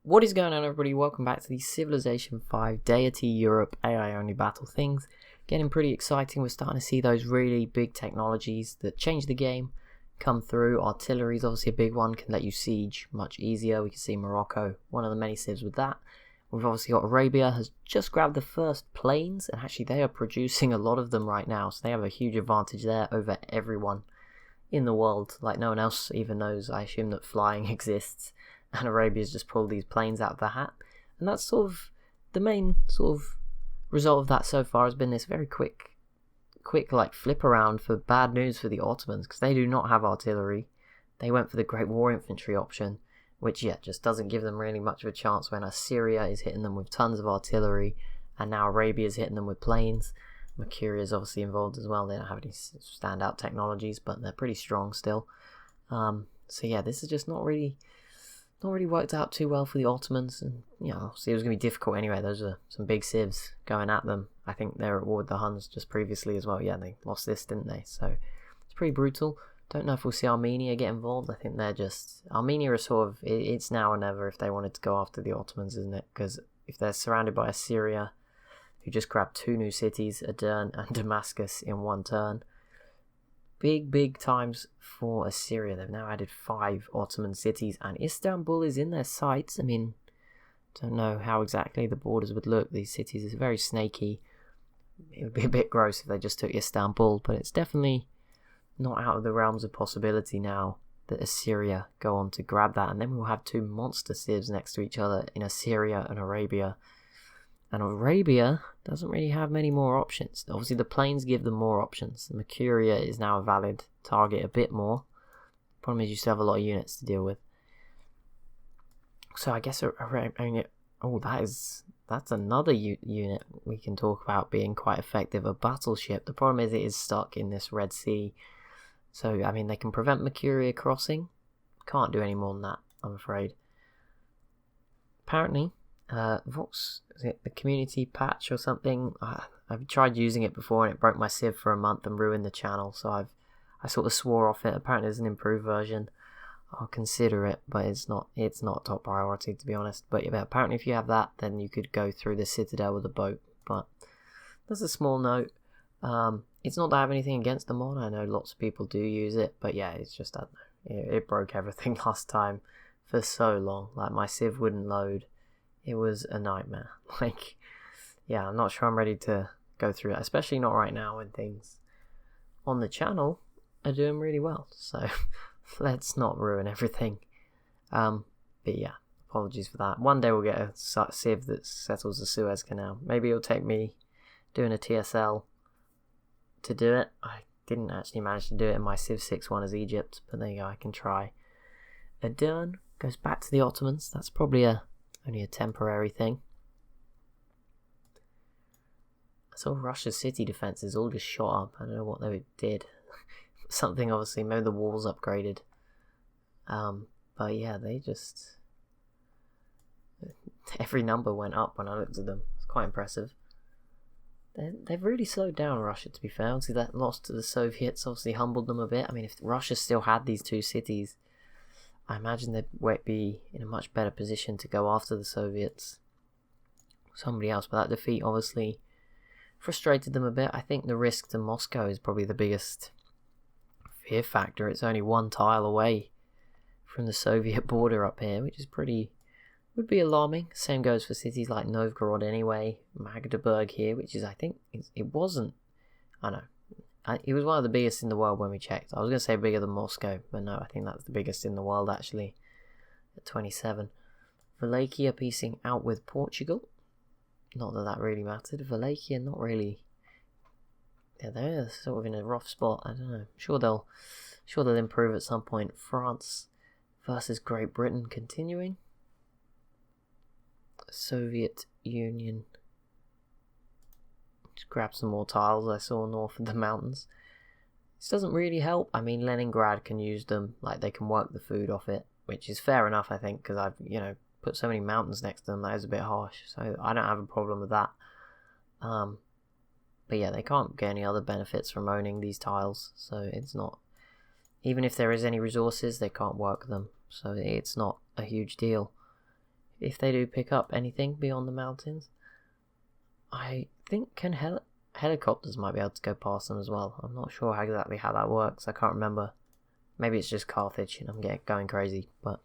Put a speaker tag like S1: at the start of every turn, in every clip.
S1: What is going on, everybody? Welcome back to the Civilization 5 Deity Europe AI only battle things. Getting pretty exciting. We're starting to see those really big technologies that change the game come through. Artillery is obviously a big one, can let you siege much easier. We can see Morocco, one of the many civs with that. We've obviously got Arabia has just grabbed the first planes, and actually they are producing a lot of them right now, so they have a huge advantage there over everyone in the world. Like no one else even knows, I assume, that flying exists. And Arabia's just pulled these planes out of the hat. And that's sort of the main sort of result of that so far has been this very quick like flip around for bad news for the Ottomans, because they do not have artillery. They went for the Great War Infantry option, which just doesn't give them really much of a chance when Assyria is hitting them with tons of artillery, and now Arabia is hitting them with planes. Mercuria is obviously involved as well. They don't have any standout technologies, but they're pretty strong still. So yeah, this is just not really worked out too well for the Ottomans, and obviously it was going to be difficult anyway. Those are some big civs going at them. I think they were at war with the Huns just previously as well. Yeah, they lost this, didn't they? So it's pretty brutal. Don't know if we'll see Armenia get involved. I think they're just... Armenia are sort of... It's now or never if they wanted to go after the Ottomans, isn't it? Because if they're surrounded by Assyria, who just grabbed 2 new cities, Edirne and Damascus, in one turn. Big times for Assyria. They've now added 5 Ottoman cities, and Istanbul is in their sights. I mean, don't know how exactly the borders would look. These cities are very snaky. It would be a bit gross if they just took Istanbul, but it's definitely not out of the realms of possibility now that Assyria go on to grab that, and then we'll have 2 monster civs next to each other in Assyria and Arabia. And Arabia doesn't really have many more options. Obviously, the planes give them more options. Mercuria is now a valid target a bit more. Problem is, you still have a lot of units to deal with. So I guess that's another unit we can talk about being quite effective. A battleship. The problem is it is stuck in this Red Sea. So I mean, they can prevent Mercuria crossing. Can't do any more than that, I'm afraid. Apparently, Vox, is it the community patch or something? I've tried using it before and it broke my civ for a month and ruined the channel, so I sort of swore off it. Apparently there's an improved version. I'll consider it, but it's not top priority, to be honest. But yeah, apparently if you have that, then you could go through the citadel with a boat. But that's a small note. It's not that I have anything against the mod. I know lots of people do use it, but yeah, it's just, I don't know, it broke everything last time for so long. Like, my civ wouldn't load. It was a nightmare. Like, yeah, I'm not sure I'm ready to go through that, especially not right now when things on the channel are doing really well. So let's not ruin everything. But yeah, apologies for that. One day we'll get a civ that settles the Suez Canal. Maybe it'll take me doing a TSL to do it. I didn't actually manage to do it in my Civ 6 one as Egypt, but there you go, I can try. Edirne goes back to the Ottomans. That's probably only a temporary thing. I saw Russia's city defences all just shot up. I don't know what they did. Something, obviously, maybe the walls upgraded. But yeah, they just... Every number went up when I looked at them. It's quite impressive. They've really slowed down Russia, to be fair. Obviously, that loss to the Soviets obviously humbled them a bit. I mean, if Russia still had these 2 cities, I imagine they'd be in a much better position to go after the Soviets. Somebody else, but that defeat obviously frustrated them a bit. I think the risk to Moscow is probably the biggest fear factor. It's only 1 tile away from the Soviet border up here, which is would be alarming. Same goes for cities like Novgorod anyway. Magdeburg here, which is, I think, it wasn't, I know, it was one of the biggest in the world when we checked. I was going to say bigger than Moscow, but no, I think that's the biggest in the world actually, at 27. Wallachia piecing out with Portugal. Not that really mattered. Wallachia, not really. Yeah, they're sort of in a rough spot. I don't know. Sure they'll improve at some point. France versus Great Britain continuing. Soviet Union. Just grab some more tiles I saw north of the mountains. This doesn't really help. I mean, Leningrad can use them, like they can work the food off it, which is fair enough, I think, because I've, put so many mountains next to them. That is a bit harsh, so I don't have a problem with that. But yeah, they can't get any other benefits from owning these tiles, so it's not, even if there is any resources, they can't work them, so it's not a huge deal. if they do pick up anything beyond the mountains. I think helicopters might be able to go past them as well. I'm not sure exactly how that works. I can't remember. Maybe it's just Carthage and I'm going crazy. But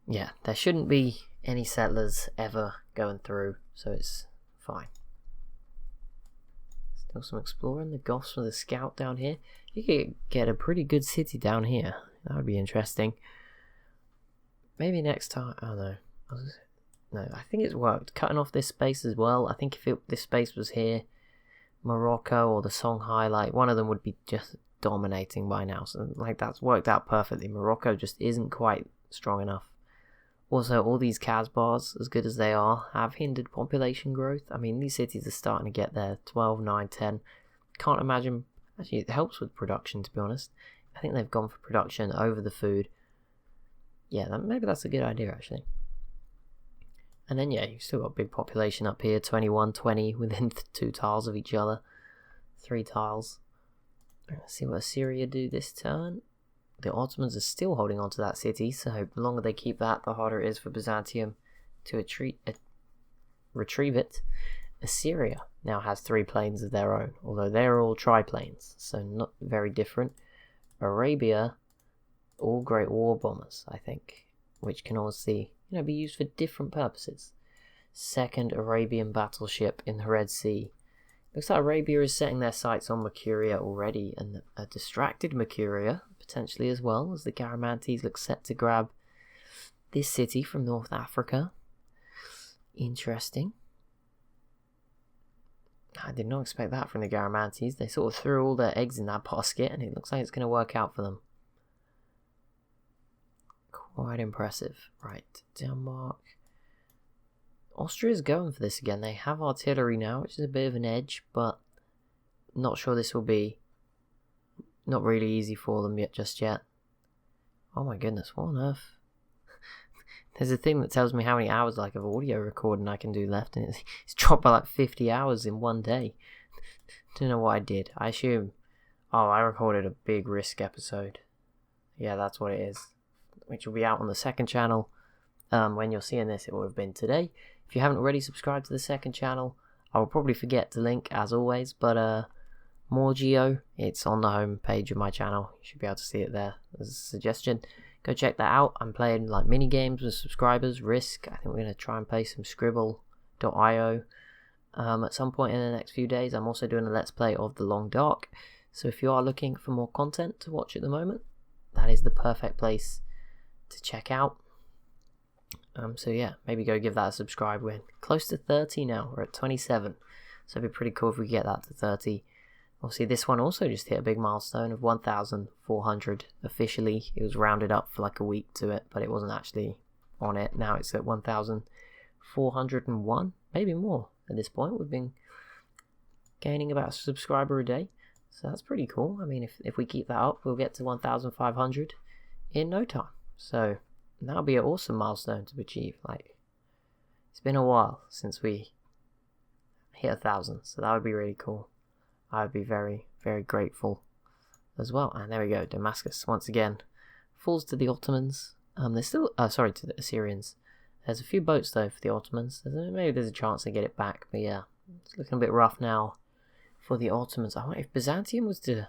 S1: yeah, there shouldn't be any settlers ever going through, so it's fine. Still some exploring. The Goths with a scout down here. You could get a pretty good city down here. That would be interesting. Maybe next time. Oh no. No, I think it's worked. Cutting off this space as well. I think if this space was here, Morocco or the Songhai, like one of them would be just dominating by now. So like that's worked out perfectly. Morocco just isn't quite strong enough. Also, all these Casbahs, as good as they are, have hindered population growth. I mean, these cities are starting to get there. 12, 9, 10. Can't imagine. Actually, it helps with production, to be honest. I think they've gone for production over the food. Yeah, maybe that's a good idea, actually. And then, yeah, you've still got big population up here. 21, 20 within 2 tiles of each other. 3 tiles. Let's see what Assyria do this turn. The Ottomans are still holding on to that city, so the longer they keep that, the harder it is for Byzantium to retrieve it. Assyria now has 3 planes of their own, although they're all triplanes, so not very different. Arabia, all great war bombers, I think, which can obviously be used for different purposes. Second Arabian battleship in the Red Sea. Looks like Arabia is setting their sights on Mercuria already, and a distracted Mercuria, potentially as well, as the Garamantes look set to grab this city from North Africa. Interesting. I did not expect that from the Garamantes. They sort of threw all their eggs in that basket, and it looks like it's going to work out for them. Quite impressive. Right, Denmark. Austria's going for this again. They have artillery now, which is a bit of an edge, but not sure this will be not really easy for them just yet. Oh my goodness, what on earth? There's a thing that tells me how many hours of audio recording I can do left, and it's dropped by 50 hours in one day. Don't know what I did. I assume, I recorded a big Risk episode. Yeah, that's what it is. Which will be out on the second channel. When you're seeing this, it will have been today. If you haven't already subscribed to the second channel, I will probably forget to link as always, but more Geo, it's on the home page of my channel. You should be able to see it there as a suggestion. Go check that out. I'm playing mini games with subscribers, Risk. I think we're going to try and play some Scribble.io at some point in the next few days. I'm also doing a Let's Play of The Long Dark. So if you are looking for more content to watch at the moment, that is the perfect place to check out. So yeah, maybe go give that a subscribe. We're close to 30 now. We're at 27. So it'd be pretty cool if we get that to 30. Obviously, this one also just hit a big milestone of 1,400 officially. It was rounded up for a week to it, but it wasn't actually on it. Now it's at 1,401, maybe more at this point. We've been gaining about a subscriber a day. So that's pretty cool. I mean, if we keep that up, we'll get to 1,500 in no time. So that'll be an awesome milestone to achieve. It's been a while since we hit 1,000, so that would be really cool. I would be very, very grateful as well. And there we go, Damascus once again falls to the Ottomans. There's still, to the Assyrians. There's a few boats though for the Ottomans. Maybe there's a chance to get it back, but yeah, it's looking a bit rough now for the Ottomans. I wonder if Byzantium was to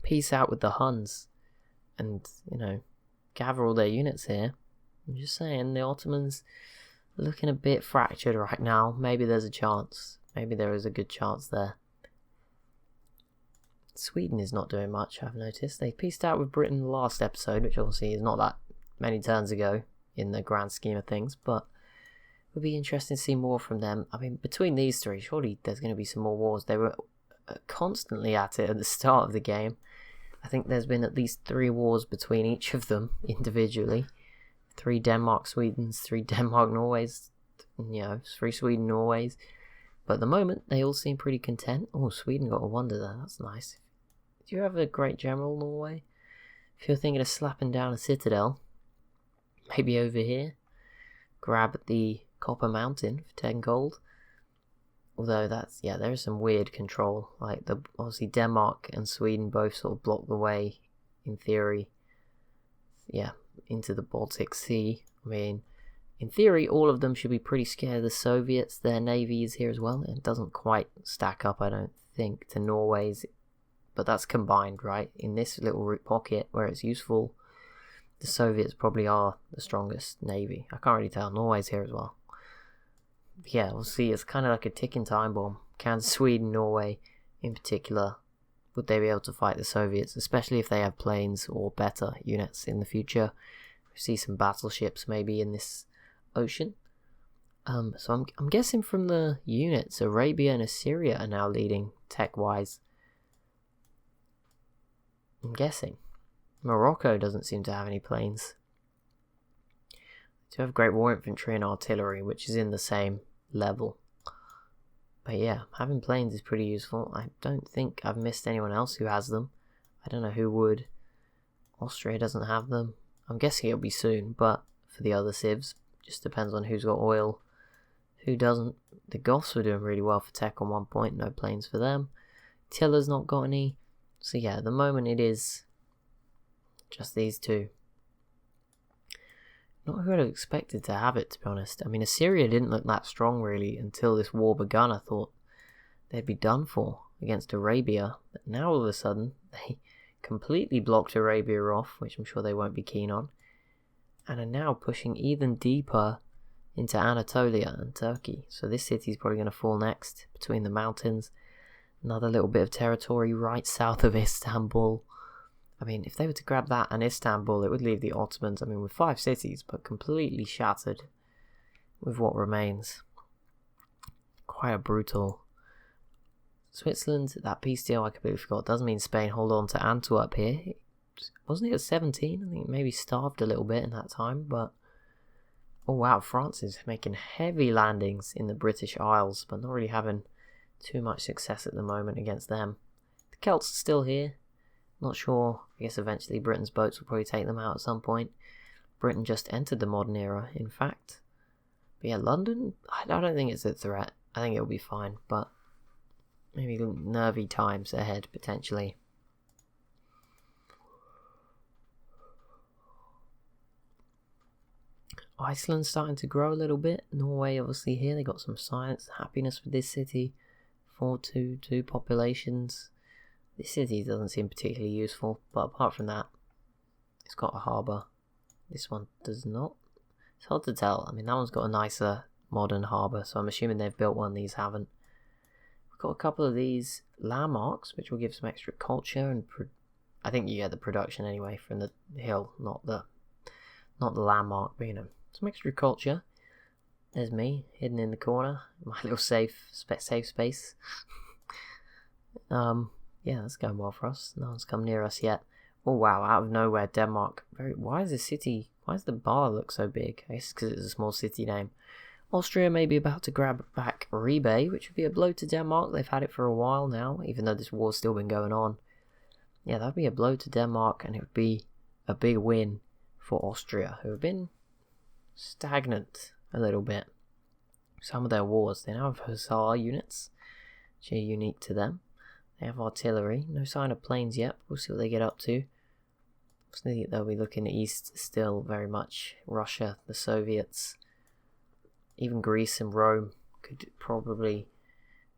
S1: peace out with the Huns and gather all their units here. I'm just saying, the Ottomans are looking a bit fractured right now. Maybe there's a chance. Maybe there is a good chance there. Sweden is not doing much, I've noticed. They peaced out with Britain in the last episode, which obviously is not that many turns ago in the grand scheme of things, but it would be interesting to see more from them. I mean, between these three, surely there's going to be some more wars. They were constantly at it at the start of the game. I think there's been at least 3 wars between each of them individually. 3 Denmark-Swedens, 3 Denmark-Norways, 3 Sweden-Norways. But at the moment, they all seem pretty content. Oh, Sweden got a wonder there, that's nice. Do you have a great general, Norway? If you're thinking of slapping down a citadel, maybe over here, grab the Copper Mountain for 10 gold. Although there is some weird control. Obviously Denmark and Sweden both sort of block the way, in theory, into the Baltic Sea. I mean, in theory, all of them should be pretty scared of the Soviets. Their navy is here as well. It doesn't quite stack up, I don't think, to Norway's, but that's combined, right? In this little pocket where it's useful, the Soviets probably are the strongest navy. I can't really tell. Norway's here as well. But yeah, we'll see. It's kind of like a ticking time bomb. Can Sweden, Norway in particular, would they be able to fight the Soviets, especially if they have planes or better units in the future? We see some battleships maybe in this ocean. So I'm guessing from the units, Arabia and Assyria are now leading tech-wise. I'm guessing. Morocco doesn't seem to have any planes. They do have great war infantry and artillery, which is in the same level. But yeah, having planes is pretty useful. I don't think I've missed anyone else who has them. I don't know who would. Austria doesn't have them. I'm guessing it'll be soon, but for the other civs, just depends on who's got oil, who doesn't. The Goths were doing really well for tech on one point, no planes for them. Tiller's not got any. So yeah, at the moment it is just these two. Not who I'd have expected to have it, to be honest. I mean, Assyria didn't look that strong, really, until this war begun. I thought they'd be done for against Arabia. But now, all of a sudden, they completely blocked Arabia off, which I'm sure they won't be keen on. And are now pushing even deeper into Anatolia and Turkey. So this city's probably going to fall next, between the mountains. Another little bit of territory right south of Istanbul. I mean, if they were to grab that and Istanbul, it would leave the Ottomans, I mean, with 5 cities, but completely shattered with what remains. Quite a brutal. Switzerland, that peace deal I completely forgot. Doesn't mean Spain hold on to Antwerp here. Wasn't it at 17? I think maybe starved a little bit in that time, but... Oh wow, France is making heavy landings in the British Isles, but not really having too much success at the moment against them. The Celts are still here. Not sure. I guess eventually Britain's boats will probably take them out at some point. Britain just entered the modern era, in fact. But yeah, London, I don't think it's a threat. I think it'll be fine, but maybe nervy times ahead, potentially. Iceland's starting to grow a little bit. Norway, obviously, here. They got some science, happiness with this city. 422 populations. This city doesn't seem particularly useful, but apart from that, it's got a harbour. This one does not. It's hard to tell. I mean, that one's got a nicer modern harbour, so I'm assuming they've built one, these haven't. We've got a couple of these landmarks, which will give some extra culture, and I think you get the production anyway from the hill, not the landmark, but you know, some extra culture. There's me, hidden in the corner, my little safe space. Yeah, that's going well for us. No one's come near us yet. Oh wow, out of nowhere, Denmark. Why is the bar look so big? I guess because it's a small city name. Austria may be about to grab back Ribe, which would be a blow to Denmark. They've had it for a while now, even though this war's still been going on. Yeah, that would be a blow to Denmark, and it would be a big win for Austria, who have been stagnant a little bit. Some of their wars, they now have Hussar units, which are unique to them. They have artillery. No sign of planes yet. We'll see what they get up to. Obviously, they'll be looking east still very much. Russia, the Soviets, even Greece and Rome could probably,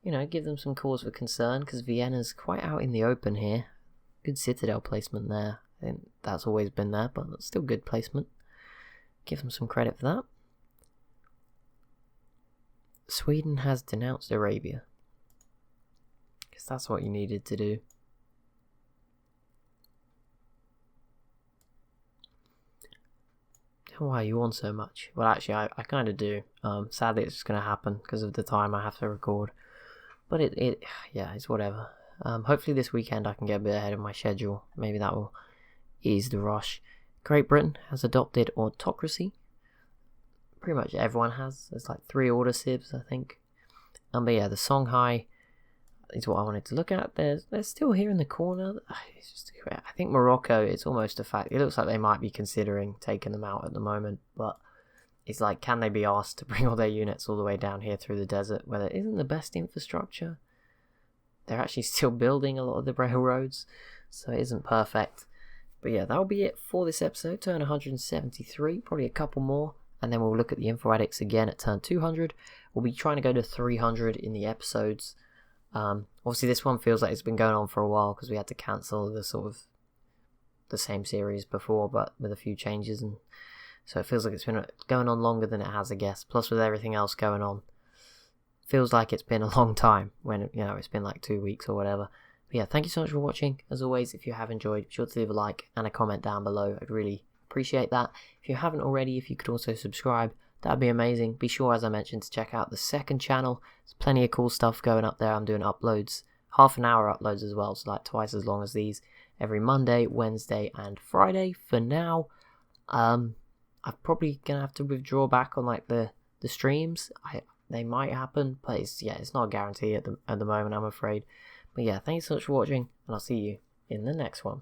S1: you know, give them some cause for concern, because Vienna's quite out in the open here. Good citadel placement there. I think that's always been there, but it's still good placement. Give them some credit for that. Sweden has denounced Arabia. Because that's what you needed to do. Why are you on so much? Well, actually, I kind of do. Sadly, it's just going to happen because of the time I have to record. But yeah, it's whatever. Hopefully this weekend I can get a bit ahead of my schedule. Maybe that will ease the rush. Great Britain has adopted autocracy. Pretty much everyone has. There's like 3 order civs, I think. But yeah, the Songhai is what I wanted to look at. They're still here in the corner. I think Morocco, it's almost a fact. It looks like they might be considering taking them out at the moment, but it's like, can they be asked to bring all their units all the way down here through the desert where there isn't the best infrastructure? They're actually still building a lot of the railroads, so it isn't perfect. But yeah, that'll be it for this episode. Turn 173, probably a couple more. and then we'll look at the info edits again at turn 200. We'll be trying to go to 300 in the episodes. Obviously this one feels like it's been going on for a while because we had to cancel the sort of the same series before, but with a few changes, and so it feels like it's been going on longer than it has, I guess. Plus with everything else going on, feels like it's been a long time when, you know, it's been like 2 weeks or whatever. But yeah, thank you so much for watching. As always, if you have enjoyed, be sure to leave a like and a comment down below. I'd really appreciate that. If you haven't already, if you could also subscribe, that'd be amazing. Be sure, as I mentioned, to check out the second channel. There's plenty of cool stuff going up there. I'm doing uploads, half-an-hour uploads as well, so like twice as long as these, every Monday, Wednesday, and Friday. For now, I'm probably gonna have to withdraw back on like the streams. They might happen, but it's not a guarantee at the moment, I'm afraid. But yeah, thanks so much for watching, and I'll see you in the next one.